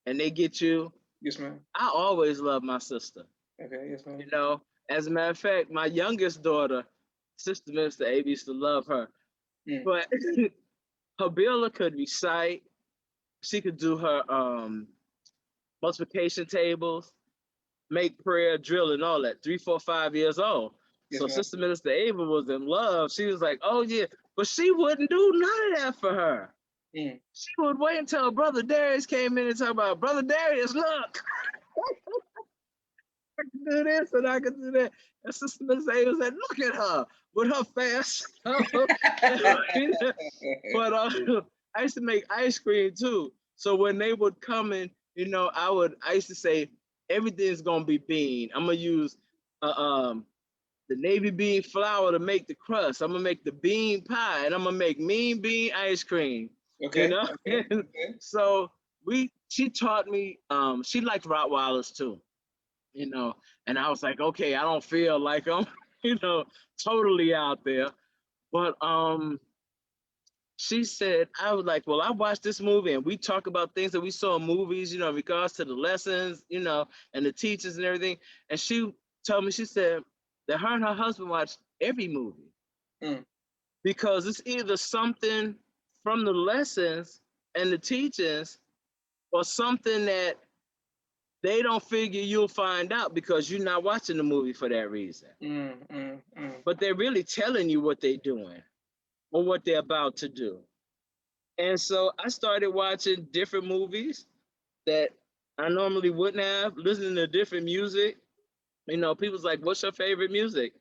and they get you? Yes, ma'am. I always love my sister. Okay, yes, ma'am. You know, as a matter of fact, my youngest daughter, Sister Minister Ava, used to love her. But her Billa could recite. She could do her multiplication tables, make prayer, drill, and all that. 3, 4, 5 years old. Yes, So ma'am. Sister Minister Ava was in love. She was like, "Oh yeah," but she wouldn't do none of that for her. She would wait until Brother Darius came in and talk about, Brother Darius, look, I can do this and I can do that. And Sister Minister Ava said, "Look at her with her fast." But I used to make ice cream too. So when they would come in, you know, I used to say, everything's gonna be bean. I'm gonna use the navy bean flour to make the crust. I'm gonna make the bean pie, and I'm gonna make mean bean ice cream. Okay. You know, Okay. so she taught me. She liked Rottweilers too. You know, and I was like, okay, I don't feel like I'm, you know, totally out there, but she said, I was like, well, I watched this movie and we talk about things that we saw in movies, you know, in regards to the lessons, you know, and the teachers and everything. And she told me, she said that her and her husband watched every movie because it's either something from the lessons and the teachings or something that they don't figure you'll find out because you're not watching the movie for that reason. But they're really telling you what they're doing or what they're about to do. And so I started watching different movies that I normally wouldn't have, listening to different music. You know, people's like, what's your favorite music?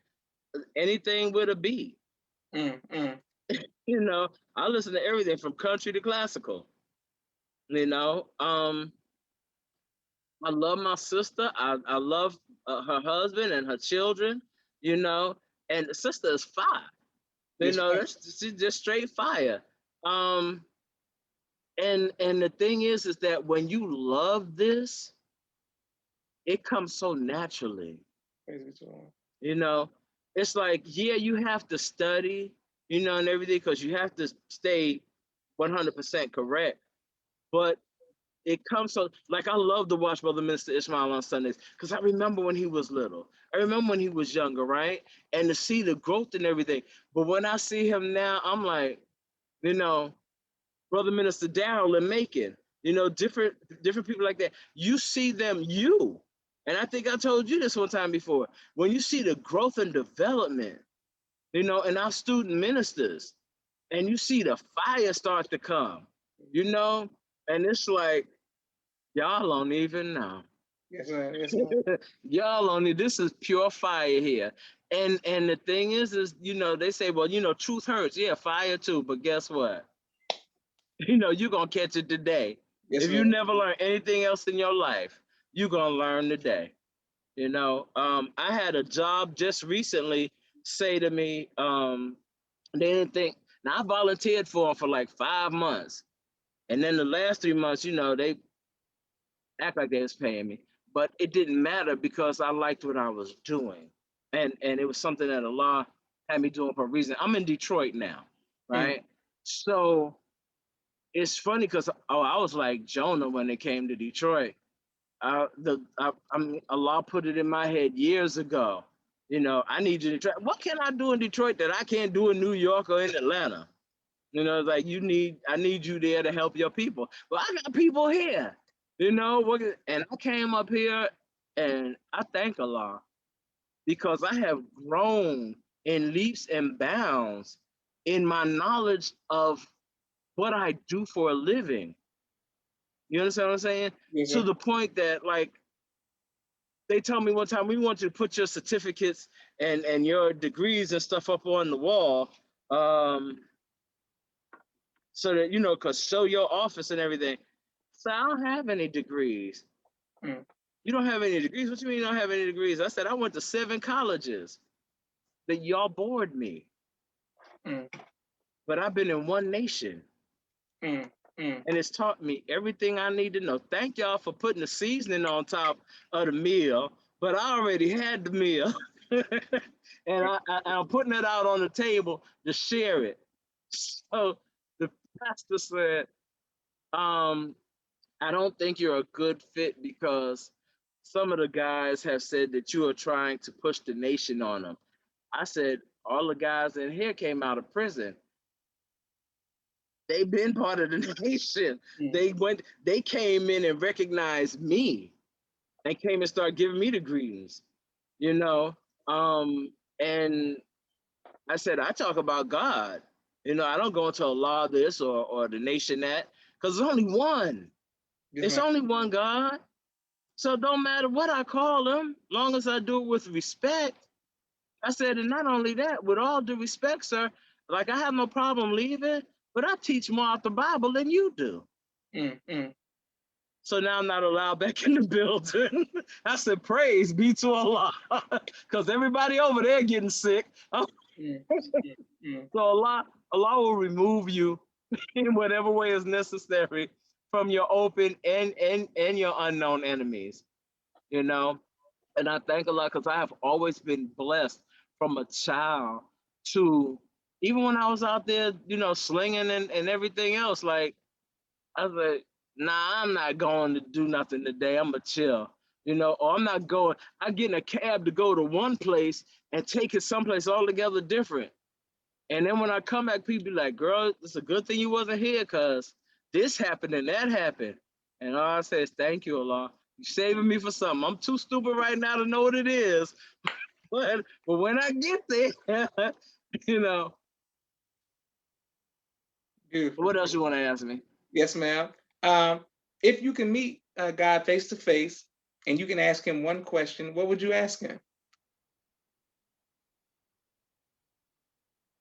Anything with a beat. You know, I listen to everything from country to classical. You know, I love my sister. I love her husband and her children, you know, and the sister is fire. You know, she's just straight fire. And the thing is that when you love this, it comes so naturally. You know, it's like, yeah, you have to study, you know, and everything because you have to stay 100% correct. But it comes so, like, I love to watch Brother Minister Ishmael on Sundays because I remember when he was little. I remember when he was younger, right? And to see the growth and everything. But when I see him now, I'm like, you know, Brother Minister Darrell and Macon, you know, different people like that. You see them, And I think I told you this one time before. When you see the growth and development, in our student ministers, and you see the fire start to come, and it's like, y'all don't even know. Yes, sir. Yes, sir. Y'all only, this is pure fire here. And the thing is, they say, well, truth hurts. Yeah, fire too. But guess what? You're gonna catch it today. Yes, If you Lord. never learn anything else in your life, you're gonna learn today. I had a job just recently say to me, they didn't think. Now I volunteered for them for like 5 months, and then the last 3 months, they act like they was paying me, but it didn't matter because I liked what I was doing, and it was something that Allah had me doing for a reason. I'm in Detroit now, Mm. right? So it's funny because I was like Jonah when it came to Detroit. Allah put it in my head years ago. I need you to try. What can I do in Detroit that I can't do in New York or in Atlanta? It's like I need you there to help your people. Well, I got people here. And I came up here, and I thank Allah because I have grown in leaps and bounds in my knowledge of what I do for a living. You understand what I'm saying? Yes, To sir. the point that, like, they told me one time, we want you to put your certificates and your degrees and stuff up on the wall, so that cause show your office and everything. So I don't have any degrees. Mm. You don't have any degrees? What you mean you don't have any degrees? I said I went to 7 colleges. That y'all bored me. Mm. But I've been in one nation. Mm. Mm. And it's taught me everything I need to know. Thank y'all for putting the seasoning on top of the meal, but I already had the meal. And I'm putting it out on the table to share it. So the pastor said, I don't think you're a good fit because some of the guys have said that you are trying to push the nation on them. I said, all the guys in here came out of prison. They've been part of the nation. Mm. They came in and recognized me and came and started giving me the greetings, you know. And I said, I talk about God. I don't go into a law this or the nation that, because there's only one. Yes, It's ma'am. only one God. So it don't matter what I call him, long as I do it with respect. I said, and not only that, with all due respect, sir, like I have no problem leaving, but I teach more out the Bible than you do. Mm. Mm. So now I'm not allowed back in the building. I said, praise be to Allah, because everybody over there getting sick. Mm. Mm. Mm. So Allah will remove you in whatever way is necessary from your open and your unknown enemies, you know. And I thank Allah because I have always been blessed from a child to even when I was out there, slinging and everything else. Like, I was like, nah, I'm not going to do nothing today. I'm going to chill, or I'm not going. I get in a cab to go to one place and take it someplace altogether different. And then when I come back, people be like, girl, it's a good thing you wasn't here because this happened and that happened. And all I say is, thank you, Allah. You saving me for something. I'm too stupid right now to know what it is. But when I get there, you know, Beautiful. what else you want to ask me? Yes, ma'am. Um, if you can meet God face to face and you can ask him one question, what would you ask him?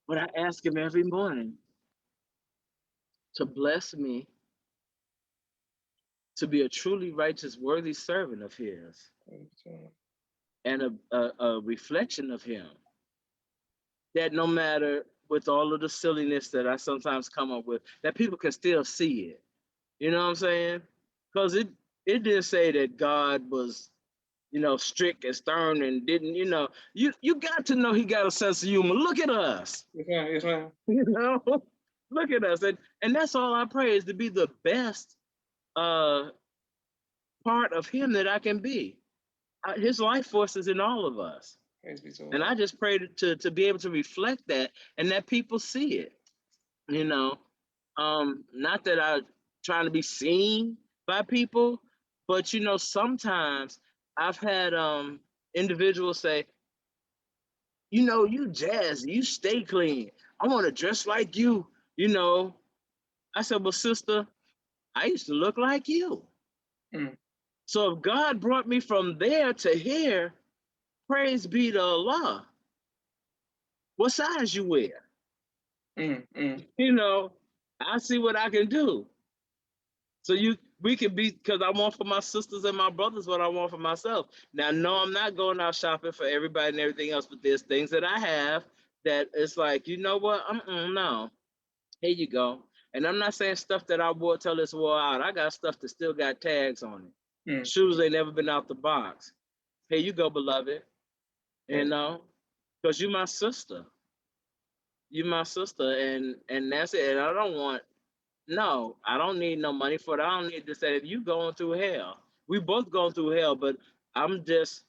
What I ask him every morning to bless me to be a truly righteous, worthy servant of his and a reflection of him. That no matter with all of the silliness that I sometimes come up with, that people can still see it. You know what I'm saying? Because it didn't say that God was, strict and stern and didn't, you got to know he got a sense of humor. Look at us. Yes, ma'am. Yes, ma'am. You know, look at us. And that's all I pray is to be the best part of him that I can be. His life force is in all of us. Praise be to And Allah. I just pray to be able to reflect that and that people see it. You know, not that I'm trying to be seen by people, but sometimes I've had individuals say, you know, you jazzy, you stay clean. I want to dress like you. You know, I said, well, sister, I used to look like you. Mm, So if God brought me from there to here, praise be to Allah. What size you wear? mm. You know, I see what I can do. So we can be, because I want for my sisters and my brothers what I want for myself. Now, no, I'm not going out shopping for everybody and everything else, but there's things that I have that it's like, you know what? No, here you go. And I'm not saying stuff that I wore till it's wore out. I got stuff that still got tags on it. Mm. Shoes ain't never been out the box. Here you go, beloved. You know, because you my sister. You my sister, and that's it. And I don't want, no, I don't need no money for it. I don't need to say, if you going through hell, we both going through hell, but I'm just,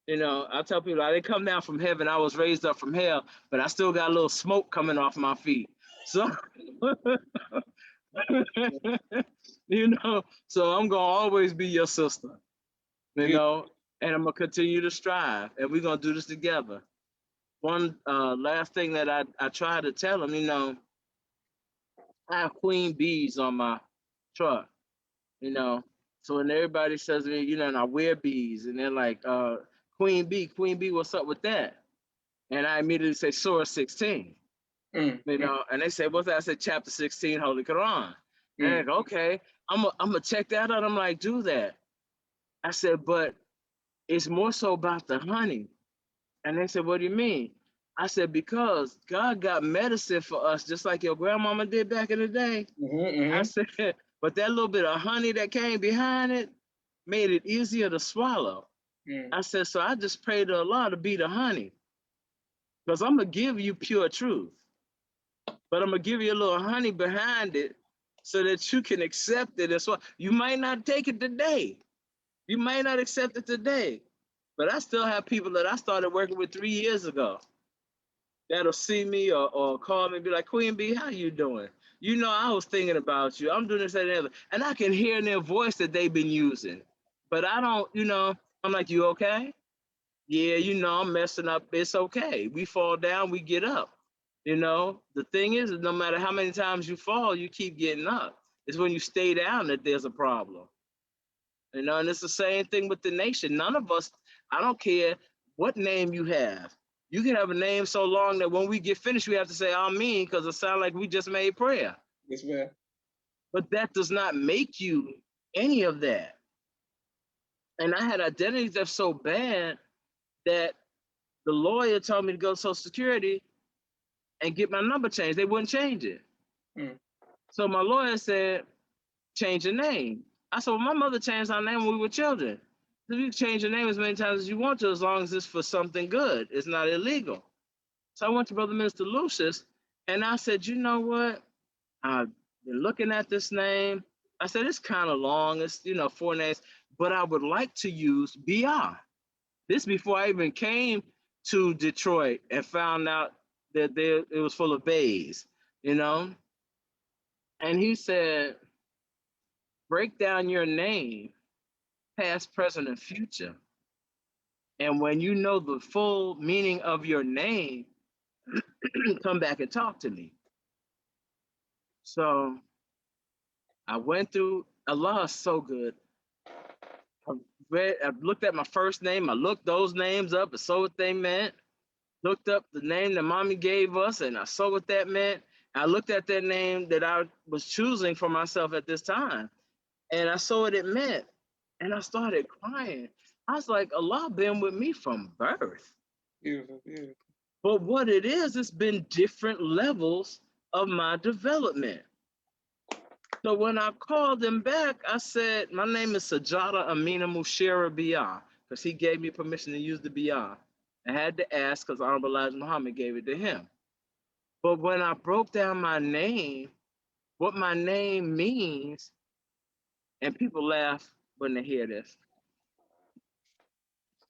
you know, I tell people I didn't come down from heaven. I was raised up from hell, but I still got a little smoke coming off my feet. So, you know, so I'm gonna always be your sister, you Beautiful. know, and I'm gonna continue to strive, and we're gonna do this together. One last thing that I try to tell them, you know, I have queen bees on my truck, you know. So when everybody says to me, you know, and I wear bees, and they're like, Queen Bee, what's up with that? And I immediately say Surah 16, Mm, you mm, know, and they say, what's that? I said, chapter 16, Holy Quran. And they mm, go, okay, I'm gonna check that out. I'm like, do that. I said, but it's more so about the honey. And they said, what do you mean? I said, because God got medicine for us, just like your grandmama did back in the day. I mm, said, but that little bit of honey that came behind it made it easier to swallow. mm, I said, so I just pray to Allah to be the honey, because I'm gonna give you pure truth, but I'm gonna give you a little honey behind it so that you can accept it. That's why you might not take it today. You might not accept it today, but I still have people that I started working with 3 years ago that'll see me or call me and be like, Queen B, how you doing? You know, I was thinking about you. I'm doing this, that, and the other. And I can hear in their voice that they've been using. But I don't, you know, I'm like, you okay? Yeah, you know, I'm messing up. It's okay. We fall down, we get up. You know, the thing is, no matter how many times you fall, you keep getting up. It's when you stay down that there's a problem. You know, and it's the same thing with the nation. None of us, I don't care what name you have. You can have a name so long that when we get finished, we have to say Amen because it sounds like we just made prayer. yes, ma'am. But that does not make you any of that. And I had identity theft so bad that the lawyer told me to go to Social Security and get my number changed. They wouldn't change it. Mm, So my lawyer said, change your name. I said, well, my mother changed our name when we were children. So you can change your name as many times as you want to, as long as it's for something good. It's not illegal. So I went to Brother Minister Lucius and I said, you know what? I've been looking at this name. I said, it's kind of long. It's, you know, 4 names, but I would like to use BR. This before I even came to Detroit and found out that there it was full of bays, you know? And he said, break down your name, past, present, and future. And when you know the full meaning of your name, come back and talk to me. So I went through, Allah is so good. I looked at my first name, I looked those names up and saw what they meant. Looked up the name that mommy gave us and I saw what that meant. I looked at that name that I was choosing for myself at this time and I saw what it meant. And I started crying. I was like, Allah been with me from birth. beautiful, beautiful. But what it is, it's been different levels of my development. So when I called him back, I said, my name is Sajada Amina Mushira Biyah, because he gave me permission to use the Biyah. I had to ask because Hon Elijah Muhammad gave it to him. But when I broke down my name, what my name means, and people laugh when they hear this,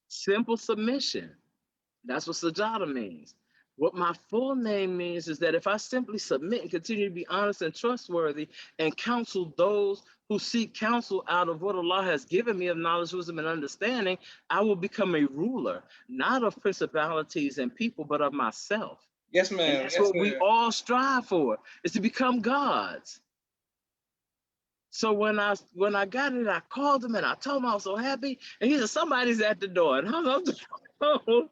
simple submission. That's what Sajada means. What my full name means is that if I simply submit and continue to be honest and trustworthy and counsel those who seek counsel out of what Allah has given me of knowledge, wisdom, and understanding, I will become a ruler, not of principalities and people, but of myself. Yes, And ma'am. that's Yes, what we ma'am. all strive for, is to become gods. So when I got it, I called him and I told him I was so happy. And he said, somebody's at the door. And hung up the phone.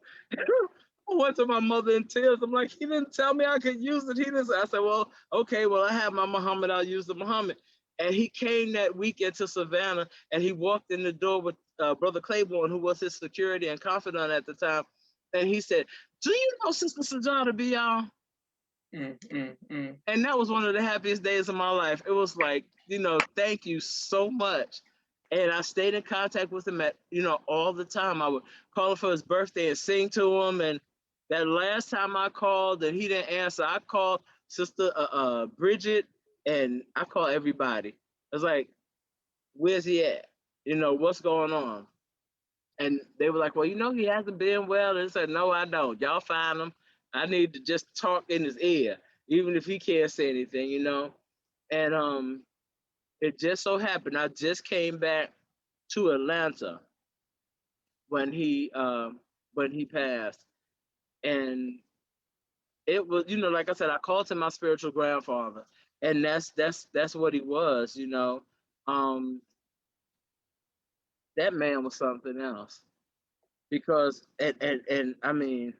I went to my mother in tears. I'm like, he didn't tell me I could use it. He didn't. I said, well, okay, well, I have my Muhammad. I'll use the Muhammad. And he came that weekend to Savannah and he walked in the door with Brother Claiborne, who was his security and confidant at the time. And he said, do you know Sister Sajada Bey, y'all? Mm, mm, mm. And that was one of the happiest days of my life. It was like, thank you so much. And I stayed in contact with him all the time. I would call him for his birthday and sing to him. And that last time I called and he didn't answer, I called Sister Bridget and I called everybody. I was like, where's he at? What's going on? And they were like, well, he hasn't been well. And I said, no, I don't. Y'all find him. I need to just talk in his ear, even if he can't say anything. And it just so happened I just came back to Atlanta when he passed. And it was, like I said, I called him my spiritual grandfather. And that's what he was. Um, that man was something else. Because and I mean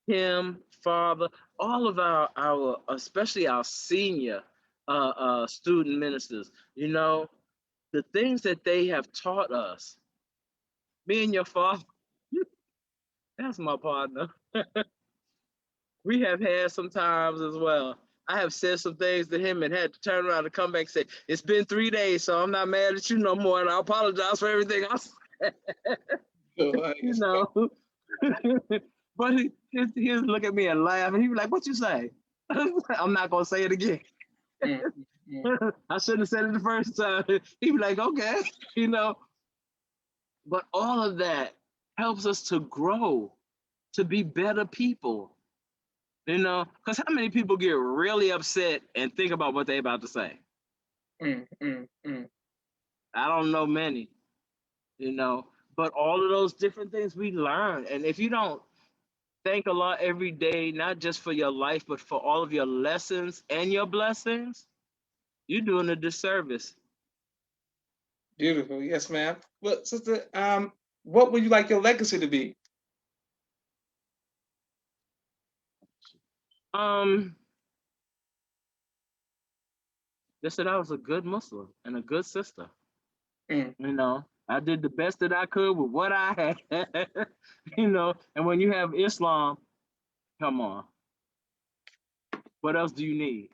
him, father, all of our especially our senior student ministers, the things that they have taught us. Me and your father, that's my partner. We have had some times as well. I have said some things to him and had to turn around and come back and say, it's been 3 days, so I'm not mad at you no more, and I apologize for everything I said. So, you yes, know. But he'll look at me and laugh, and he'd be like, what you say? I'm not going to say it again. mm, mm, mm. I shouldn't have said it the first time. He'd be like, okay, you know. But all of that helps us to grow, to be better people, Because how many people get really upset and think about what they're about to say? Mm, mm, mm. I don't know many, you know. But all of those different things we learn. And if you don't thank Allah every day, not just for your life, but for all of your lessons and your blessings, you're doing a disservice. Beautiful. Yes, ma'am. Well, sister, what would you like your legacy to be? Um, they said I was a good Muslim and a good sister. Mm, I did the best that I could with what I had, And when you have Islam, come on, what else do you need?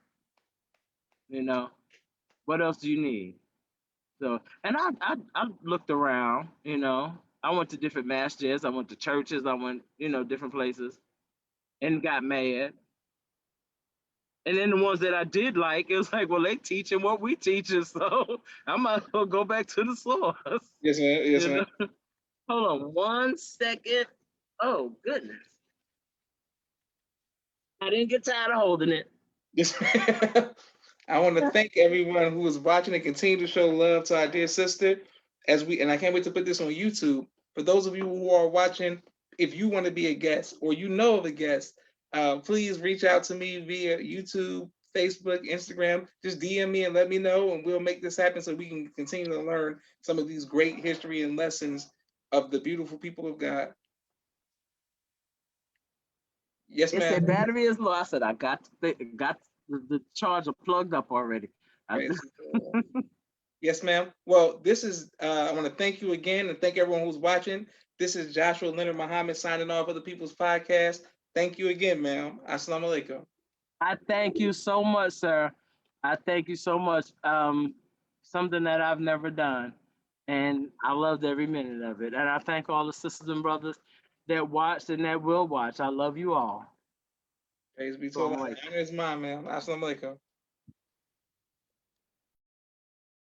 You know, what else do you need? So, and I looked around. I went to different masjids, I went to churches, I went, different places, and got mad. And then the ones that I did like, it was like, well, they teaching what we teaching, so I might as well go back to the source. yes, ma'am. Yes, You ma'am. know? Hold on 1 second. Oh goodness, I didn't get tired of holding it. Yes, ma'am. I want to thank everyone who is watching and continue to show love to our dear sister. And I can't wait to put this on YouTube. For those of you who are watching, if you want to be a guest or you know of a guest, please reach out to me via YouTube, Facebook, Instagram. Just DM me and let me know, and we'll make this happen so we can continue to learn some of these great history and lessons of the beautiful people of God. Yes, It ma'am. said battery is low. I said I got the charger plugged up already. Praise the Lord. Yes, ma'am. Well, this is, I want to thank you again and thank everyone who's watching. This is Joshua Leonard Muhammad signing off of the People's Podcast. Thank you again, ma'am. Assalamu alaikum. I thank you so much, sir. I thank you so much. Something that I've never done, and I loved every minute of it. And I thank all the sisters and brothers that watched and that will watch. I love you all. Praise be to Allah. Assalamu The alaikum. honor is mine, ma'am. Assalamu alaikum.